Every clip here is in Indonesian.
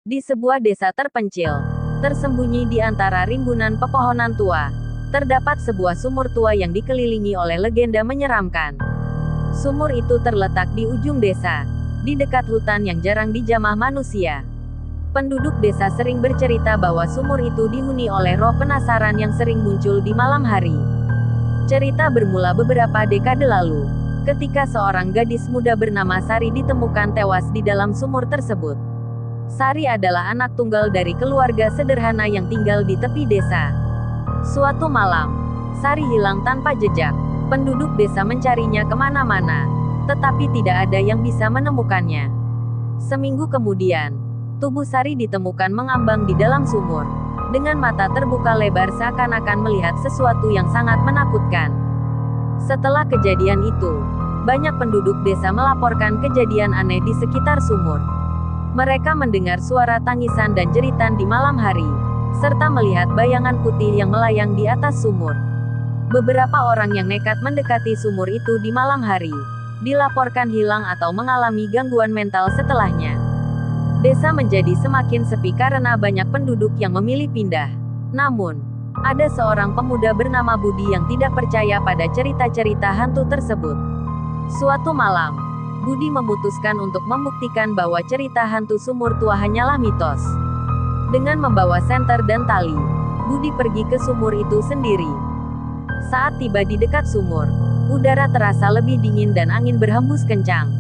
Di sebuah desa terpencil, tersembunyi di antara rimbunan pepohonan tua, terdapat sebuah sumur tua yang dikelilingi oleh legenda menyeramkan. Sumur itu terletak di ujung desa, di dekat hutan yang jarang dijamah manusia. Penduduk desa sering bercerita bahwa sumur itu dihuni oleh roh penasaran yang sering muncul di malam hari. Cerita bermula beberapa dekade lalu, ketika seorang gadis muda bernama Sari ditemukan tewas di dalam sumur tersebut. Sari adalah anak tunggal dari keluarga sederhana yang tinggal di tepi desa. Suatu malam, Sari hilang tanpa jejak. Penduduk desa mencarinya kemana-mana, tetapi tidak ada yang bisa menemukannya. Seminggu kemudian, tubuh Sari ditemukan mengambang di dalam sumur, dengan mata terbuka lebar seakan-akan melihat sesuatu yang sangat menakutkan. Setelah kejadian itu, banyak penduduk desa melaporkan kejadian aneh di sekitar sumur. Mereka mendengar suara tangisan dan jeritan di malam hari, serta melihat bayangan putih yang melayang di atas sumur. Beberapa orang yang nekat mendekati sumur itu di malam hari, dilaporkan hilang atau mengalami gangguan mental setelahnya. Desa menjadi semakin sepi karena banyak penduduk yang memilih pindah. Namun, ada seorang pemuda bernama Budi yang tidak percaya pada cerita-cerita hantu tersebut. Suatu malam, Budi memutuskan untuk membuktikan bahwa cerita hantu sumur tua hanyalah mitos. Dengan membawa senter dan tali, Budi pergi ke sumur itu sendiri. Saat tiba di dekat sumur, udara terasa lebih dingin dan angin berhembus kencang.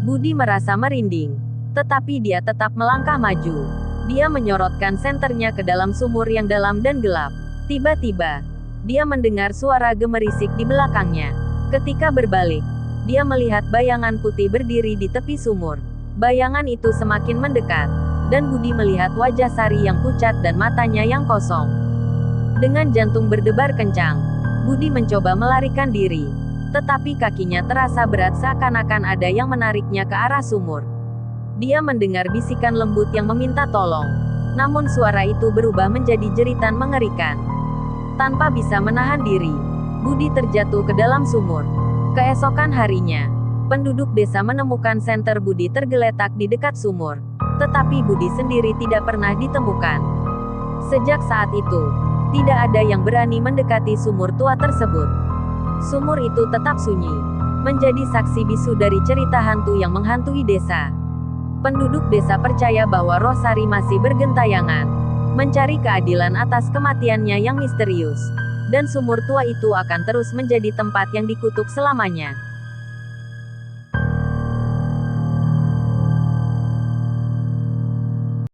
Budi merasa merinding, tetapi dia tetap melangkah maju. Dia menyorotkan senternya ke dalam sumur yang dalam dan gelap. Tiba-tiba, dia mendengar suara gemerisik di belakangnya. Ketika berbalik, dia melihat bayangan putih berdiri di tepi sumur. Bayangan itu semakin mendekat, dan Budi melihat wajah Sari yang pucat dan matanya yang kosong. Dengan jantung berdebar kencang, Budi mencoba melarikan diri, tetapi kakinya terasa berat seakan-akan ada yang menariknya ke arah sumur. Dia mendengar bisikan lembut yang meminta tolong, namun suara itu berubah menjadi jeritan mengerikan. Tanpa bisa menahan diri, Budi terjatuh ke dalam sumur. Keesokan harinya, penduduk desa menemukan senter Budi tergeletak di dekat sumur, tetapi Budi sendiri tidak pernah ditemukan. Sejak saat itu, tidak ada yang berani mendekati sumur tua tersebut. Sumur itu tetap sunyi, menjadi saksi bisu dari cerita hantu yang menghantui desa. Penduduk desa percaya bahwa roh Sari masih bergentayangan, mencari keadilan atas kematiannya yang misterius. Dan sumur tua itu akan terus menjadi tempat yang dikutuk selamanya.